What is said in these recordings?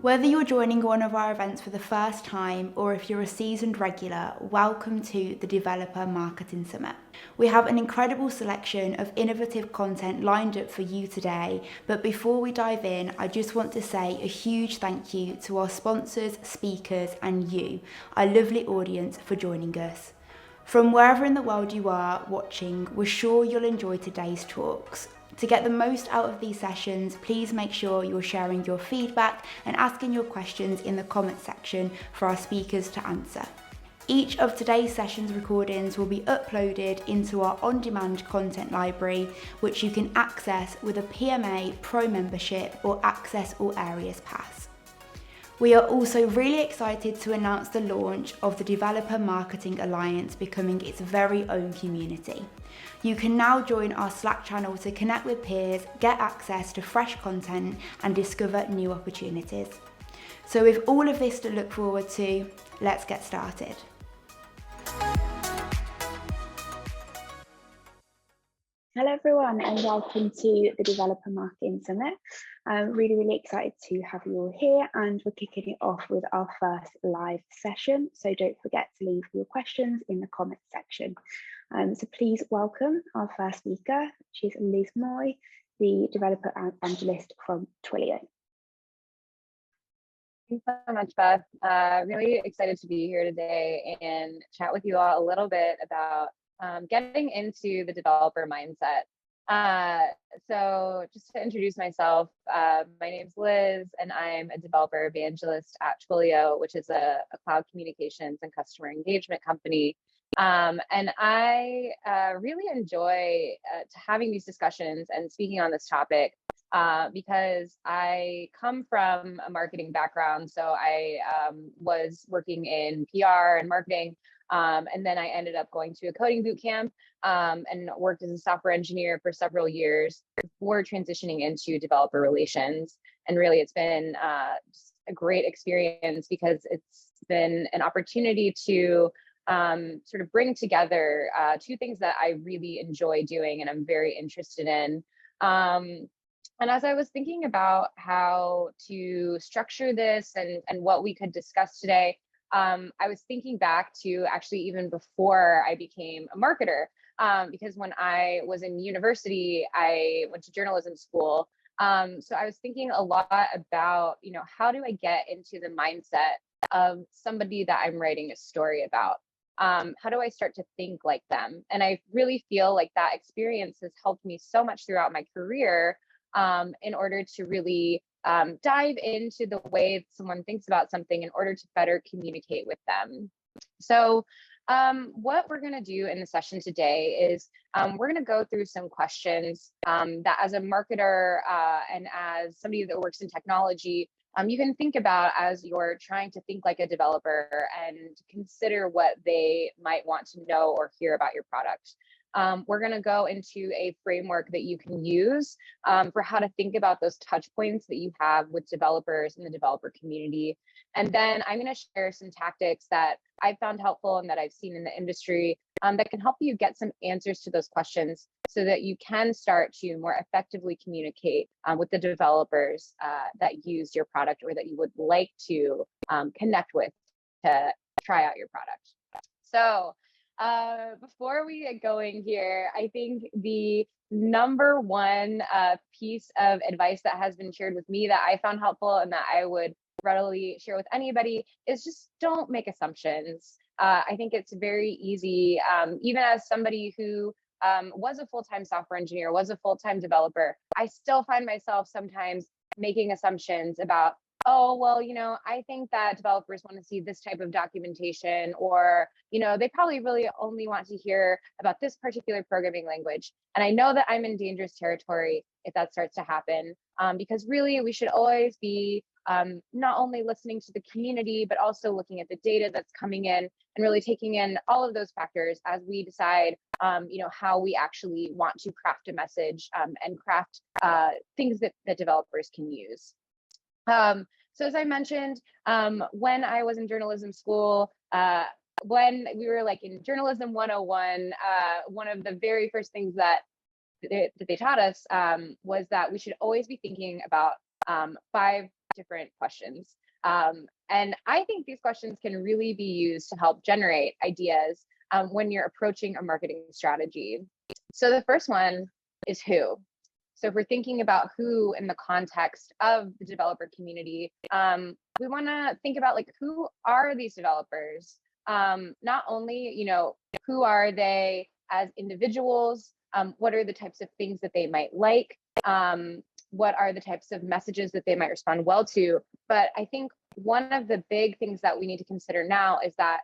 Whether you're joining one of our events for the first time or if you're a seasoned regular, welcome to the Developer Marketing Summit. We have an incredible selection of innovative content lined up for you today, but before we dive in, I just want to say a huge thank you to our sponsors, speakers, and you, our lovely audience, for joining us. From wherever in the world you are watching, we're sure you'll enjoy today's talks. To get the most out of these sessions, please make sure you're sharing your feedback and asking your questions in the comment section for our speakers to answer. Each of today's sessions recordings will be uploaded into our on-demand content library, which you can access with a PMA Pro membership or Access All Areas Pass. We are also really excited to announce the launch of the Developer Marketing Alliance becoming its very own community. You can now join our Slack channel to connect with peers, get access to fresh content, and discover new opportunities. So with all of this to look forward to, let's get started. Hello everyone and welcome to the Developer Marketing Summit. I'm really excited to have you all here, and we're kicking it off with our first live session. So don't forget to leave your questions in the comments section. So please welcome our first speaker. She's Liz Moy, the developer evangelist from Twilio. Thanks so much, Beth. Really excited to be here today and chat with you all a little bit about getting into the developer mindset. So just to introduce myself, my name's Liz and I'm a developer evangelist at Twilio, which is a cloud communications and customer engagement company. And I really enjoy having these discussions and speaking on this topic because I come from a marketing background. So I was working in PR and marketing. And then I ended up going to a coding boot camp and worked as a software engineer for several years before transitioning into developer relations. And really, it's been a great experience because it's been an opportunity to sort of bring together two things that I really enjoy doing and I'm very interested in. And as I was thinking about how to structure this and what we could discuss today, I was thinking back to actually even before I became a marketer, because when I was in university, I went to journalism school. So I was thinking a lot about, how do I get into the mindset of somebody that I'm writing a story about? How do I start to think like them? And I really feel like that experience has helped me so much throughout my career in order to really dive into the way someone thinks about something in order to better communicate with them. So what we're going to do in the session today is we're going to go through some questions that as a marketer and as somebody that works in technology, you can think about as you're trying to think like a developer and consider what they might want to know or hear about your product. We're going to go into a framework that you can use for how to think about those touch points that you have with developers in the developer community. And then I'm going to share some tactics that I've found helpful and that I've seen in the industry that can help you get some answers to those questions so that you can start to more effectively communicate with the developers that use your product or that you would like to connect with to try out your product. So before we get going here, I think the number one piece of advice that has been shared with me that I found helpful and that I would readily share with anybody is just don't make assumptions. I think it's very easy, even as somebody who was a full-time software engineer, was a full-time developer, I still find myself sometimes making assumptions about, oh, well, I think that developers want to see this type of documentation, or, they probably really only want to hear about this particular programming language. And I know that I'm in dangerous territory if that starts to happen, because really we should always be not only listening to the community, but also looking at the data that's coming in and really taking in all of those factors as we decide, how we actually want to craft a message and craft things that developers can use. So as I mentioned, when I was in journalism school, when we were like in journalism 101, one of the very first things that they taught us was that we should always be thinking about 5 different questions. And I think these questions can really be used to help generate ideas when you're approaching a marketing strategy. So the first one is who. So if we're thinking about who in the context of the developer community, we want to think about like, who are these developers? Not only, who are they as individuals? What are the types of things that they might like? What are the types of messages that they might respond well to? But I think one of the big things that we need to consider now is that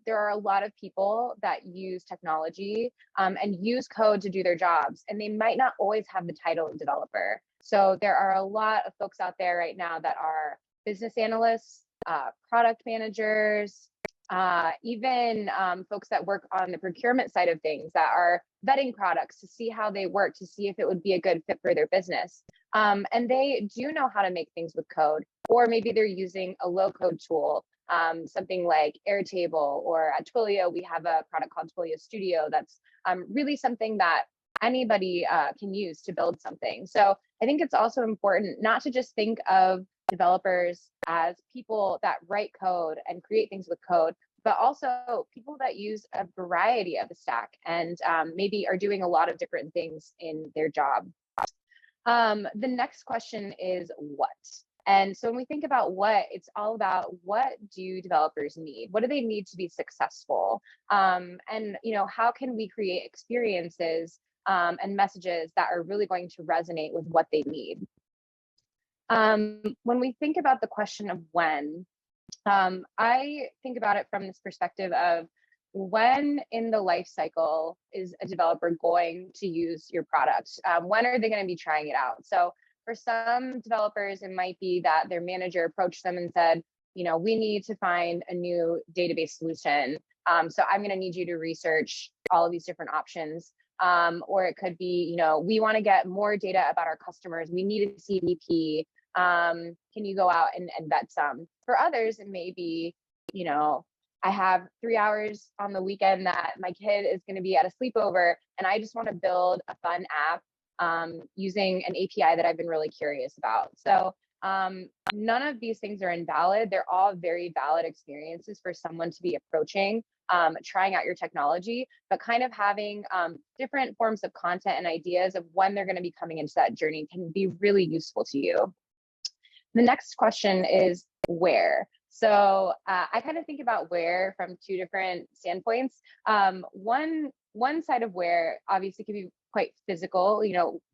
there are a lot of people that use technology and use code to do their jobs, and they might not always have the title of developer. So there are a lot of folks out there right now that are business analysts, product managers, even folks that work on the procurement side of things that are vetting products to see how they work, to see if it would be a good fit for their business. And they do know how to make things with code, or maybe they're using a low code tool, something like Airtable, or at Twilio, we have a product called Twilio Studio that's really something that anybody can use to build something. So I think it's also important not to just think of developers as people that write code and create things with code, but also people that use a variety of the stack and maybe are doing a lot of different things in their job. The next question is what? And so when we think about what, it's all about, what do developers need? What do they need to be successful? And how can we create experiences and messages that are really going to resonate with what they need? When we think about the question of when, I think about it from this perspective of, when in the life cycle is a developer going to use your product? When are they going to be trying it out? So for some developers, it might be that their manager approached them and said, we need to find a new database solution. So I'm going to need you to research all of these different options. Or it could be, we want to get more data about our customers. We need a CDP. Can you go out and vet some? For others, it may be, I have 3 hours on the weekend that my kid is going to be at a sleepover, and I just want to build a fun app using an API that I've been really curious about. So none of these things are invalid. They're all very valid experiences for someone to be approaching, trying out your technology, but kind of having different forms of content and ideas of when they're going to be coming into that journey can be really useful to you. The next question is where. So I kind of think about where from two different standpoints. One side of where obviously can be quite physical,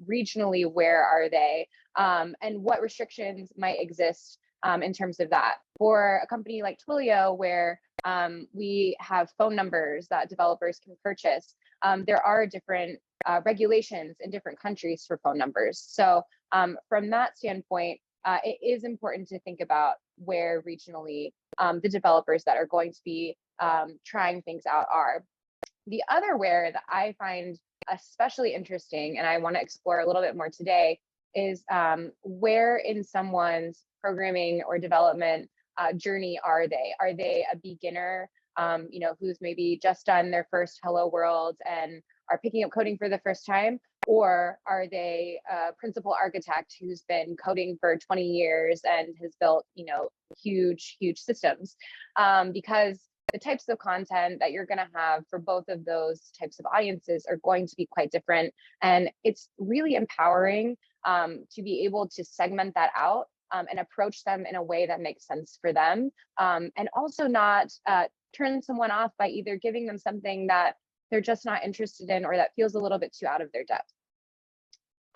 regionally, where are they? And what restrictions might exist in terms of that. For a company like Twilio, where we have phone numbers that developers can purchase, there are different regulations in different countries for phone numbers. So from that standpoint, it is important to think about where regionally the developers that are going to be trying things out are. The other where that I find especially interesting, and I want to explore a little bit more today, is where in someone's programming or development journey are they? Are they a beginner, who's maybe just done their first Hello World and are picking up coding for the first time? Or are they a principal architect who's been coding for 20 years and has built, huge systems? Because the types of content that you're going to have for both of those types of audiences are going to be quite different. And it's really empowering to be able to segment that out and approach them in a way that makes sense for them. And also not turn someone off by either giving them something that they're just not interested in or that feels a little bit too out of their depth.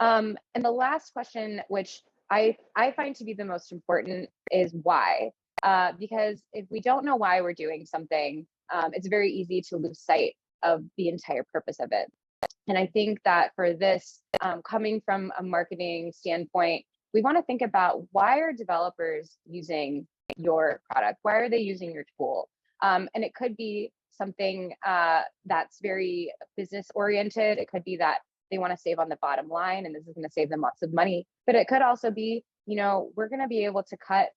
And the last question, which I find to be the most important, is why. Because if we don't know why we're doing something, it's very easy to lose sight of the entire purpose of it. And I think that for this, coming from a marketing standpoint, we want to think about, why are developers using your product? Why are they using your tool? And it could be something that's very business oriented. It could be that they want to save on the bottom line and this is going to save them lots of money. But it could also be, we're going to be able to cut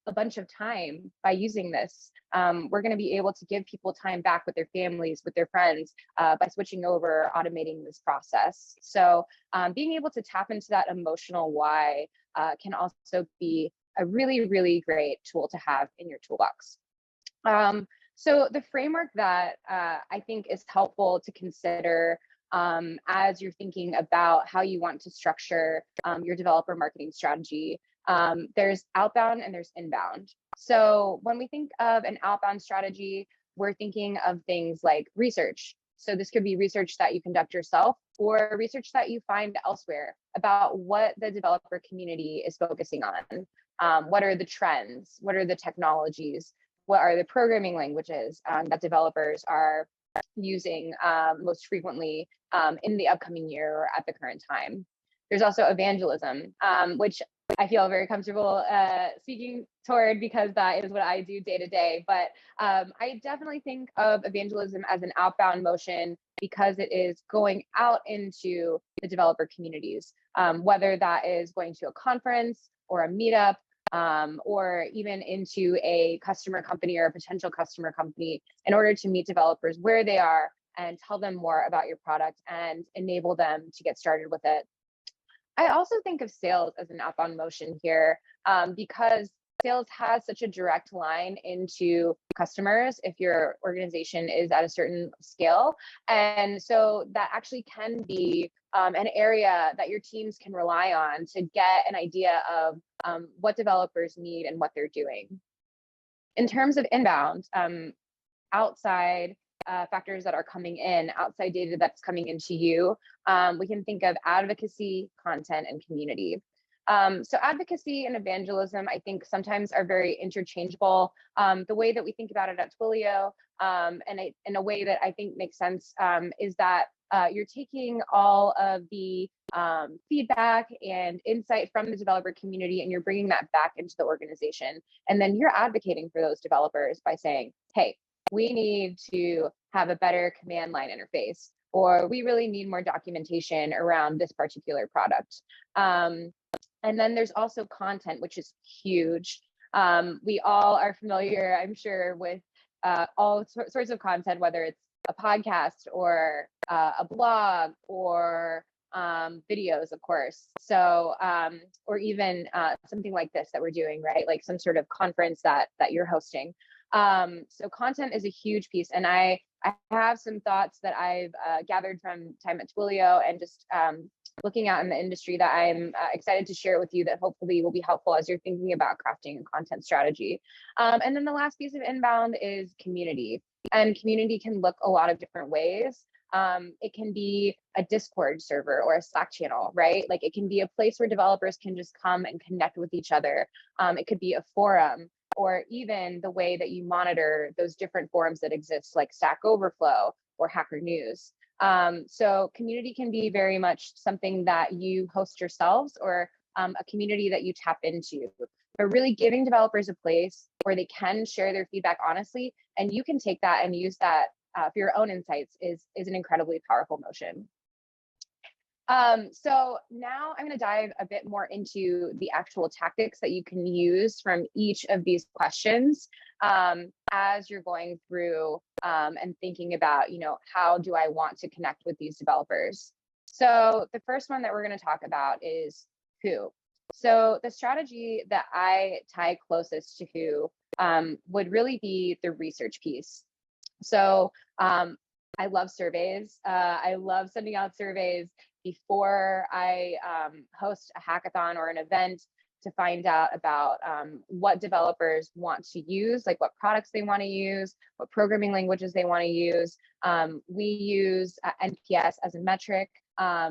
a bunch of time by using this. We're going to be able to give people time back with their families, with their friends, by switching over, automating this process. So being able to tap into that emotional why can also be a really, really great tool to have in your toolbox. So the framework that I think is helpful to consider as you're thinking about how you want to structure your developer marketing strategy, there's outbound and there's inbound. So when we think of an outbound strategy, we're thinking of things like research. So this could be research that you conduct yourself or research that you find elsewhere about what the developer community is focusing on. What are the trends? What are the technologies? What are the programming languages that developers are using most frequently in the upcoming year or at the current time? There's also evangelism, which I feel very comfortable speaking toward because that is what I do day to day. But I definitely think of evangelism as an outbound motion because it is going out into the developer communities, whether that is going to a conference or a meetup, or even into a customer company or a potential customer company in order to meet developers where they are and tell them more about your product and enable them to get started with it. I also think of sales as an outbound motion here because sales has such a direct line into customers if your organization is at a certain scale. And so that actually can be an area that your teams can rely on to get an idea of what developers need and what they're doing. In terms of inbound, outside factors that are coming in, outside data that's coming into you, we can think of advocacy, content, and community. So advocacy and evangelism, I think sometimes are very interchangeable. The way that we think about it at Twilio, and in a way that I think makes sense, is that you're taking all of the feedback and insight from the developer community and you're bringing that back into the organization. And then you're advocating for those developers by saying, hey, we need to have a better command line interface, or we really need more documentation around this particular product. And then there's also content, which is huge. We all are familiar, I'm sure, with all sorts of content, whether it's a podcast or a blog or videos, of course. So, or even something like this that we're doing, right? Like some sort of conference that you're hosting. So content is a huge piece. And I have some thoughts that I've gathered from time at Twilio and just looking out in the industry that I'm excited to share with you that hopefully will be helpful as you're thinking about crafting a content strategy. And then the last piece of inbound is community. And community can look a lot of different ways. It can be a Discord server or a Slack channel, right? Like it can be a place where developers can just come and connect with each other. It could be a forum, or even the way that you monitor those different forums that exist, like Stack Overflow or Hacker News. So community can be very much something that you host yourselves or a community that you tap into. But really giving developers a place where they can share their feedback honestly, and you can take that and use that for your own insights is an incredibly powerful motion. So now I'm going to dive a bit more into the actual tactics that you can use from each of these questions as you're going through and thinking about, how do I want to connect with these developers? So the first one that we're going to talk about is who. So the strategy that I tie closest to who would really be the research piece. So I love surveys. I love sending out surveys before I host a hackathon or an event to find out about what developers want to use, like what products they want to use, what programming languages they want to use. We use NPS as a metric,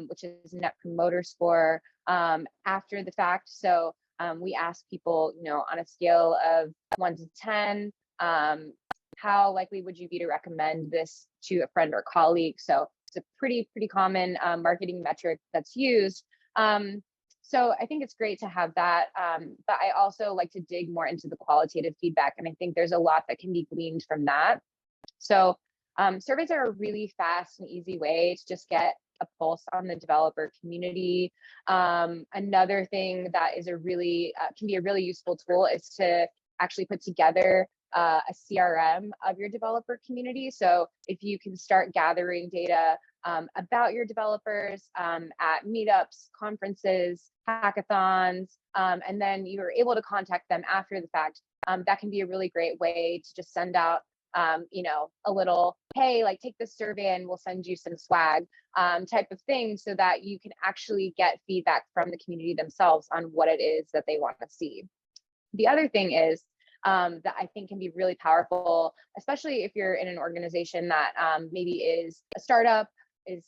which is Net Promoter Score, after the fact. So we ask people, on a scale of 1 to 10, how likely would you be to recommend this to a friend or colleague? So it's a pretty common marketing metric that's used. So I think it's great to have that, but I also like to dig more into the qualitative feedback, and I think there's a lot that can be gleaned from that. So surveys are a really fast and easy way to just get a pulse on the developer community. Another thing that is can be a really useful tool is to actually put together a CRM of your developer community. So if you can start gathering data about your developers at meetups, conferences, hackathons, and then you're able to contact them after the fact, that can be a really great way to just send out a little, hey, like take this survey and we'll send you some swag type of thing, so that you can actually get feedback from the community themselves on what it is that they want to see. The other thing is that I think can be really powerful, especially if you're in an organization that maybe is a startup, is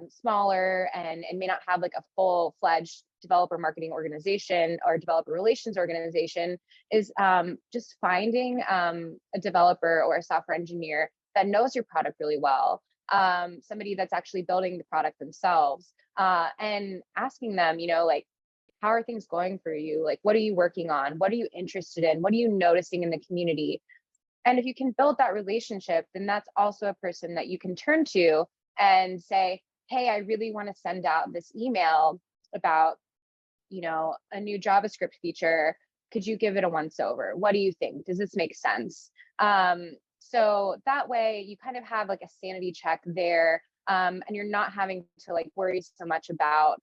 smaller, and may not have like a full-fledged developer marketing organization or developer relations organization, is just finding a developer or a software engineer that knows your product really well, somebody that's actually building the product themselves, and asking them, like, how are things going for you? Like, what are you working on? What are you interested in? What are you noticing in the community? And if you can build that relationship, then that's also a person that you can turn to and say, hey, I really want to send out this email about, a new JavaScript feature. Could you give it a once over? What do you think? Does this make sense? So that way you kind of have like a sanity check there, and you're not having to like worry so much about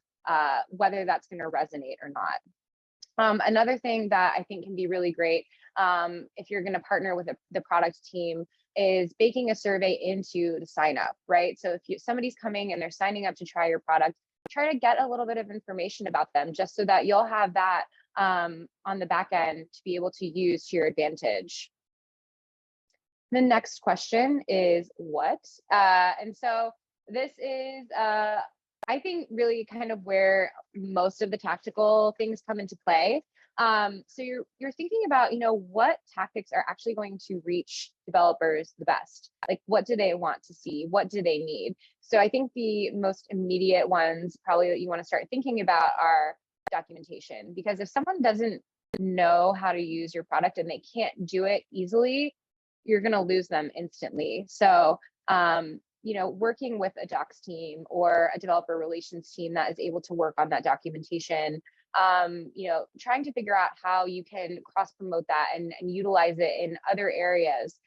whether that's going to resonate or not. Another thing that I think can be really great, if you're going to partner with the product team, is baking a survey into the sign up, right? So if somebody's coming and they're signing up to try your product, try to get a little bit of information about them, just so that you'll have that on the back end to be able to use to your advantage. The next question is what? And so this is, I think, really kind of where most of the tactical things come into play. So you're thinking about, what tactics are actually going to reach developers the best? Like, what do they want to see? What do they need? So I think the most immediate ones probably that you want to start thinking about are documentation, because if someone doesn't know how to use your product and they can't do it easily, you're going to lose them instantly. So, working with a docs team or a developer relations team that is able to work on that documentation, trying to figure out how you can cross promote that and utilize it in other areas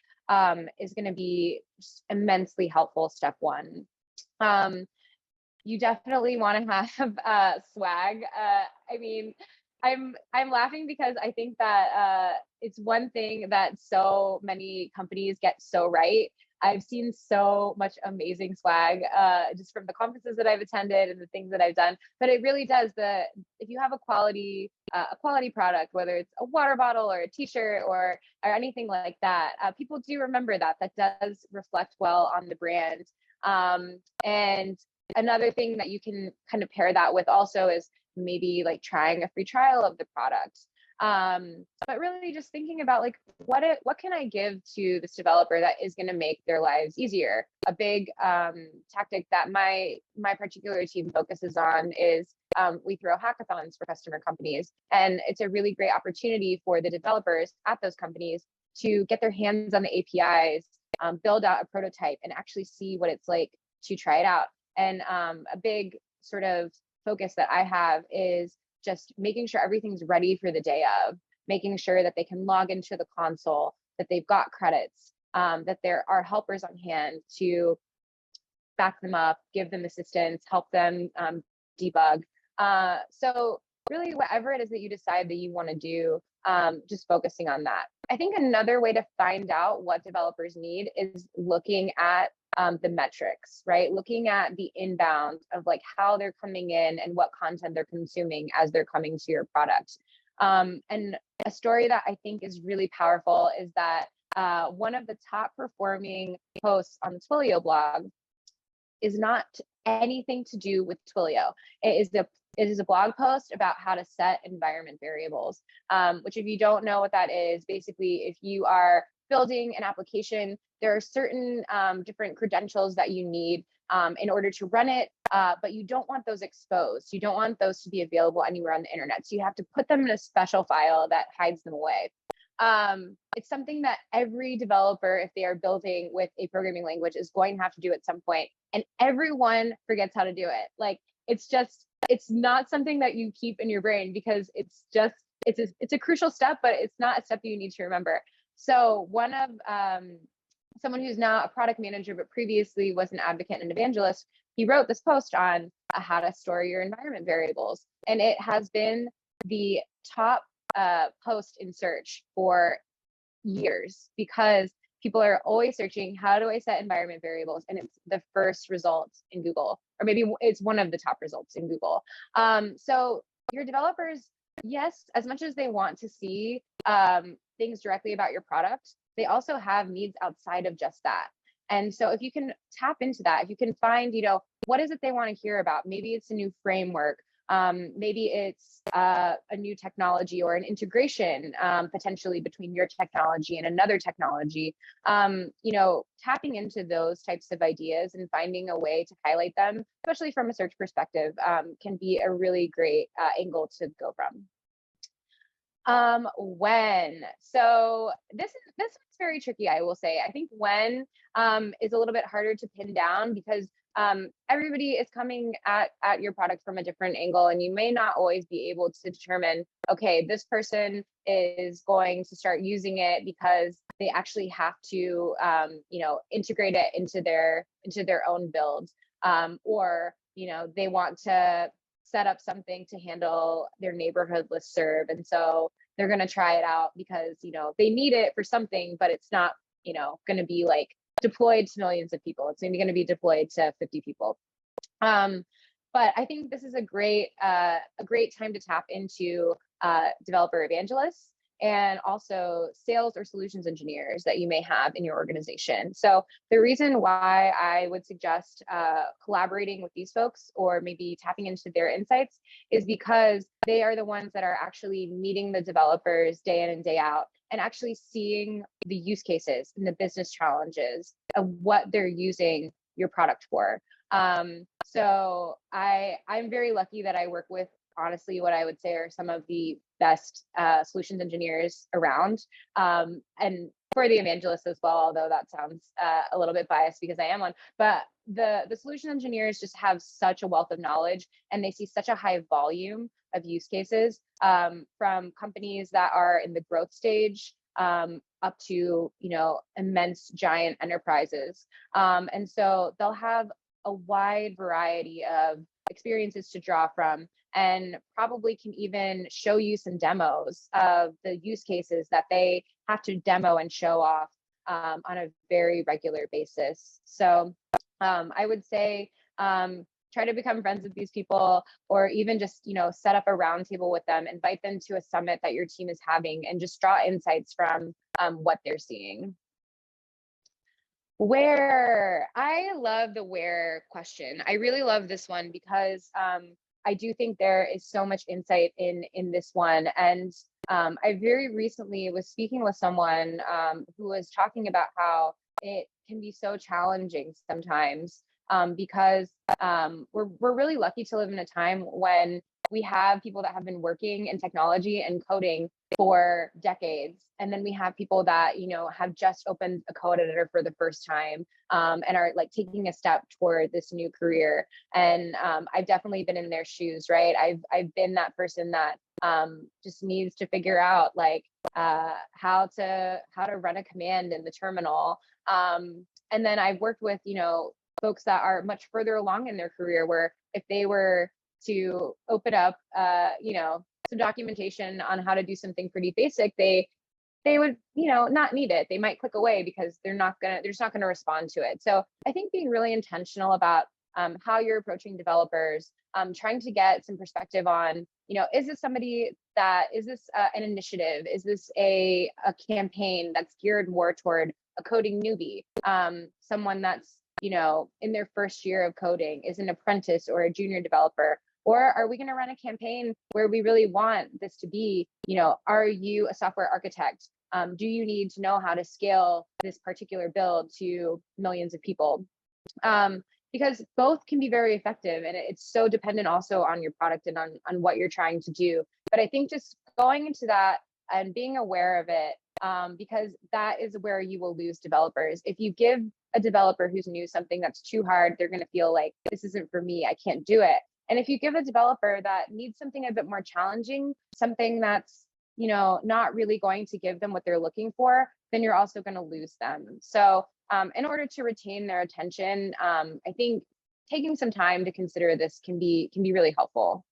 is going to be immensely helpful. Step one. You definitely want to have swag. I mean, I'm laughing because I think that it's one thing that so many companies get so right. I've seen so much amazing swag just from the conferences that I've attended and the things that I've done. But it really does, if you have a quality product, whether it's a water bottle or a T-shirt or anything like that, people do remember that does reflect well on the brand. And another thing that you can kind of pair that with also is maybe like trying a free trial of the product. But really just thinking about like, what can I give to this developer that is going to make their lives easier? A big tactic that my particular team focuses on is we throw hackathons for customer companies. And it's a really great opportunity for the developers at those companies to get their hands on the APIs, build out a prototype, and actually see what it's like to try it out. And a big sort of focus that I have is just making sure everything's ready for the day of, making sure that they can log into the console, that they've got credits, that there are helpers on hand to back them up, give them assistance, help them debug. So really, whatever it is that you decide that you want to do, just focusing on that. I think another way to find out what developers need is looking at the metrics, right? Looking at the inbound of like how they're coming in and what content they're consuming as they're coming to your product. And a story that I think is really powerful is that one of the top performing posts on the Twilio blog is not anything to do with Twilio. It is a blog post about how to set environment variables, which, if you don't know what that is, basically if you are building an application, there are certain different credentials that you need in order to run it, but you don't want those exposed. You don't want those to be available anywhere on the internet. So you have to put them in a special file that hides them away. It's something that every developer, if they are building with a programming language, is going to have to do at some point. And everyone forgets how to do it. Like, it's not something that you keep in your brain because it's just it's a crucial step, but it's not a step that you need to remember. So one of someone who's now a product manager, but previously was an advocate and evangelist, he wrote this post on how to store your environment variables. And it has been the top post in search for years, because people are always searching, how do I set environment variables? And it's the first result in Google, or maybe it's one of the top results in Google. So your developers, yes, as much as they want to see things directly about your product, they also have needs outside of just that. And so if you can tap into that, if you can find, what is it they want to hear about? Maybe it's a new framework. Maybe it's a new technology or an integration potentially between your technology and another technology. Tapping into those types of ideas and finding a way to highlight them, especially from a search perspective, can be a really great angle to go from. When? So this one's very tricky, I will say. I think when is a little bit harder to pin down, because everybody is coming at your product from a different angle, and you may not always be able to determine, okay, this person is going to start using it because they actually have to integrate it into their own build, or they want to set up something to handle their neighborhood listserv, and so they're going to try it out because they need it for something, but it's not going to be like deployed to millions of people. It's maybe going to be deployed to 50 people. But I think this is a great time to tap into developer evangelists, and also sales or solutions engineers that you may have in your organization. So the reason why I would suggest collaborating with these folks, or maybe tapping into their insights, is because they are the ones that are actually meeting the developers day in and day out, and actually seeing the use cases and the business challenges of what they're using your product for. So I'm very lucky that I work with, honestly, what I would say are some of the best solutions engineers around, and for the evangelists as well, although that sounds a little bit biased because I am one. But the solution engineers just have such a wealth of knowledge, and they see such a high volume of use cases from companies that are in the growth stage up to immense giant enterprises, and so they'll have a wide variety of experiences to draw from, and probably can even show you some demos of the use cases that they have to demo and show off on a very regular basis. So I would say try to become friends with these people, or even just set up a roundtable with them, invite them to a summit that your team is having, and just draw insights from what they're seeing. Where? I love the where question. I really love this one because I do think there is so much insight in this one. And I very recently was speaking with someone who was talking about how it can be so challenging sometimes because we're really lucky to live in a time when we have people that have been working in technology and coding for decades. And then we have people that, have just opened a code editor for the first time and are like taking a step toward this new career. And I've definitely been in their shoes, right? I've been that person that just needs to figure out like how to run a command in the terminal. And then I've worked with, folks that are much further along in their career, where if they were to open up, some documentation on how to do something pretty basic, they would, not need it. They might click away because they're just not gonna respond to it. So I think being really intentional about how you're approaching developers, trying to get some perspective on, is this an initiative? Is this a campaign that's geared more toward a coding newbie, someone that's, in their first year of coding, is an apprentice or a junior developer? Or are we going to run a campaign where we really want this to be, are you a software architect? Do you need to know how to scale this particular build to millions of people? Because both can be very effective, and it's so dependent also on your product and on what you're trying to do. But I think just going into that and being aware of it, because that is where you will lose developers. If you give a developer who's new something that's too hard, they're going to feel like, this isn't for me, I can't do it. And if you give a developer that needs something a bit more challenging, something that's not really going to give them what they're looking for, then you're also going to lose them. So in order to retain their attention, I think taking some time to consider this can be really helpful.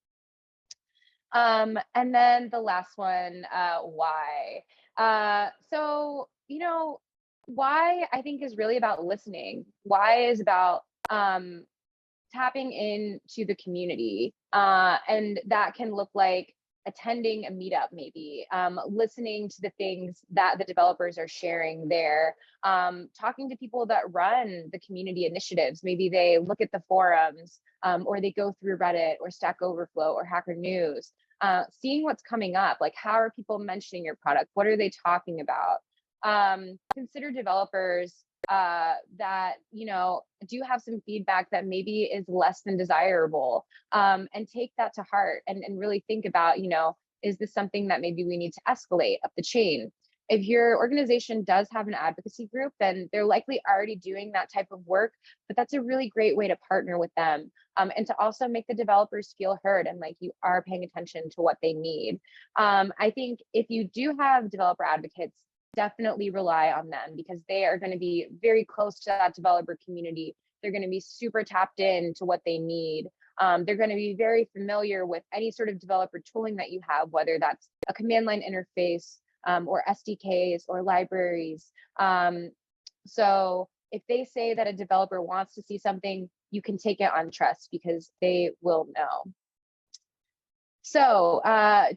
And then the last one, why? So, why I think is really about listening. Why is about tapping into the community. And that can look like attending a meetup, maybe listening to the things that the developers are sharing there, talking to people that run the community initiatives. Maybe they look at the forums, or they go through Reddit or Stack Overflow or Hacker News, seeing what's coming up, like how are people mentioning your product? What are they talking about? Consider developers that do have some feedback that maybe is less than desirable, and take that to heart, and really think about, is this something that maybe we need to escalate up the chain? If your organization does have an advocacy group, then they're likely already doing that type of work, but that's a really great way to partner with them, and to also make the developers feel heard and like you are paying attention to what they need. I think if you do have developer advocates, definitely rely on them, because they are going to be very close to that developer community. They're going to be super tapped in to what they need. They're going to be very familiar with any sort of developer tooling that you have, whether that's a command line interface, or SDKs or libraries. So if they say that a developer wants to see something, you can take it on trust because they will know. So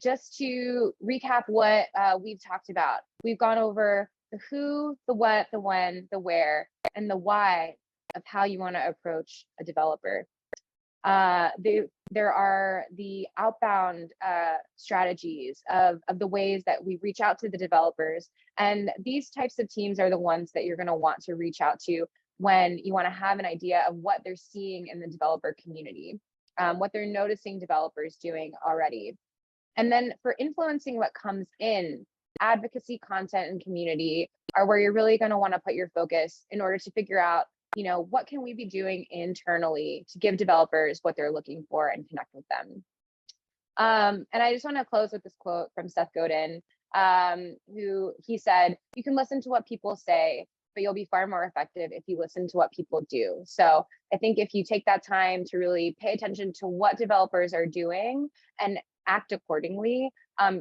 just to recap what we've talked about, we've gone over the who, the what, the when, the where, and the why of how you want to approach a developer. There are the outbound strategies of the ways that we reach out to the developers. And these types of teams are the ones that you're going to want to reach out to when you want to have an idea of what they're seeing in the developer community, what they're noticing developers doing already. And then for influencing what comes in, advocacy, content, and community are where you're really going to want to put your focus in order to figure out, what can we be doing internally to give developers what they're looking for and connect with them. And I just want to close with this quote from Seth Godin, who he said, "You can listen to what people say, but you'll be far more effective if you listen to what people do." So I think if you take that time to really pay attention to what developers are doing and act accordingly,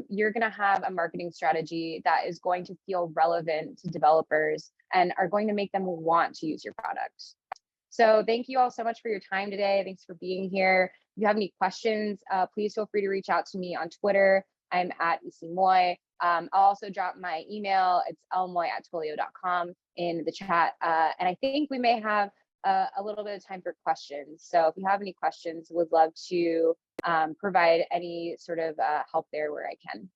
you're going to have a marketing strategy that is going to feel relevant to developers and are going to make them want to use your product. So thank you all so much for your time today. Thanks for being here. If you have any questions, please feel free to reach out to me on Twitter. I'm at ecmoy. I'll also drop my email. It's lmoy@twilio.com in the chat. And I think we may have a little bit of time for questions. So if you have any questions, would love to provide any sort of help there where I can.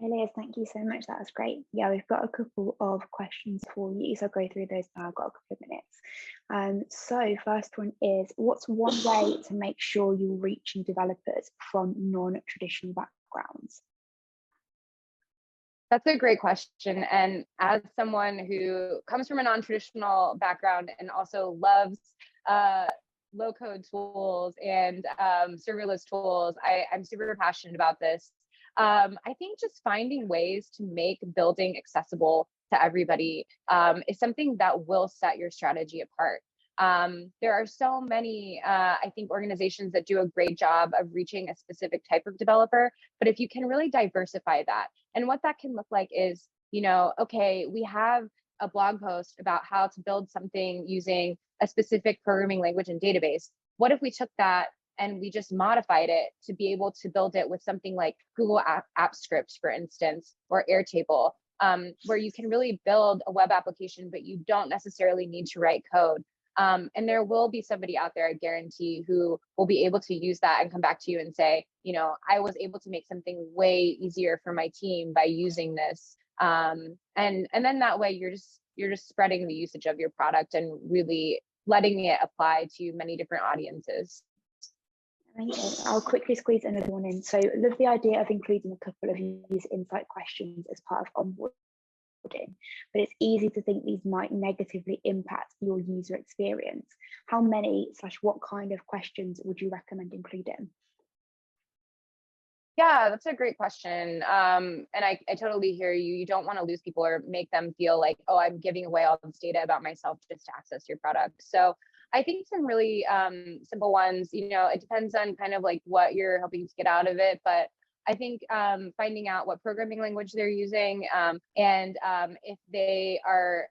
Elias, thank you so much. That was great. Yeah, we've got a couple of questions for you, so I'll go through those now. I've got a couple of minutes. So first one is, what's one way to make sure you're reaching developers from non-traditional backgrounds? That's a great question. And as someone who comes from a non-traditional background and also loves low-code tools and serverless tools, I'm super passionate about this. I think just finding ways to make building accessible to everybody is something that will set your strategy apart. There are so many, I think, organizations that do a great job of reaching a specific type of developer, but if you can really diversify that, and what that can look like is, okay, we have a blog post about how to build something using a specific programming language and database. What if we took that and we just modified it to be able to build it with something like Google Apps Script, for instance, or Airtable, where you can really build a web application, but you don't necessarily need to write code. And there will be somebody out there, I guarantee, who will be able to use that and come back to you and say, I was able to make something way easier for my team by using this. And then that way you're just spreading the usage of your product and really letting it apply to many different audiences. Amazing. I'll quickly squeeze another one in. So I love the idea of including a couple of user insight questions as part of onboarding, but it's easy to think these might negatively impact your user experience. How many / what kind of questions would you recommend including? Yeah, that's a great question. And I totally hear you. You don't want to lose people or make them feel like, oh, I'm giving away all this data about myself just to access your product. So I think some really simple ones, it depends on kind of like what you're hoping to get out of it. But I think finding out what programming language they're using, and if they are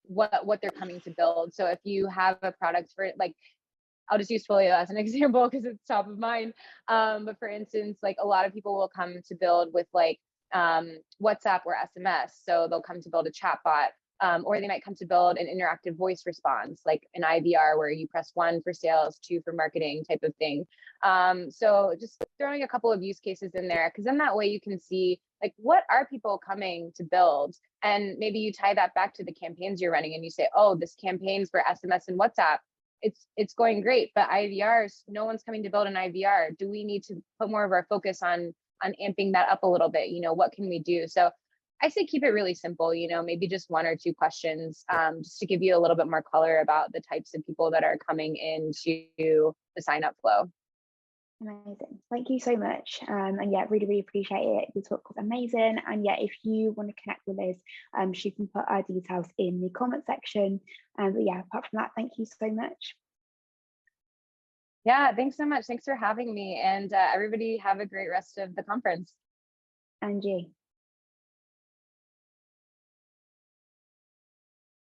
what they're coming to build. So if you have a product for like, I'll just use Twilio as an example because it's top of mind. But for instance, like a lot of people will come to build with like WhatsApp or SMS. So they'll come to build a chatbot, or they might come to build an interactive voice response, like an IVR where you press 1 for sales, 2 for marketing type of thing. So just throwing a couple of use cases in there, because then that way you can see like what are people coming to build, and maybe you tie that back to the campaigns you're running and you say, oh, this campaign's for SMS and WhatsApp. It's going great, but IVRs, no one's coming to build an IVR. Do we need to put more of our focus on amping that up a little bit? What can we do? So I say keep it really simple, maybe just 1 or 2 questions, just to give you a little bit more color about the types of people that are coming into the sign up flow. Amazing. Thank you so much. And yeah, really, really appreciate it. The talk was amazing. And yeah, if you want to connect with us, she can put our details in the comment section. But yeah, apart from that, thank you so much. Yeah, thanks so much. Thanks for having me. And everybody have a great rest of the conference. And you.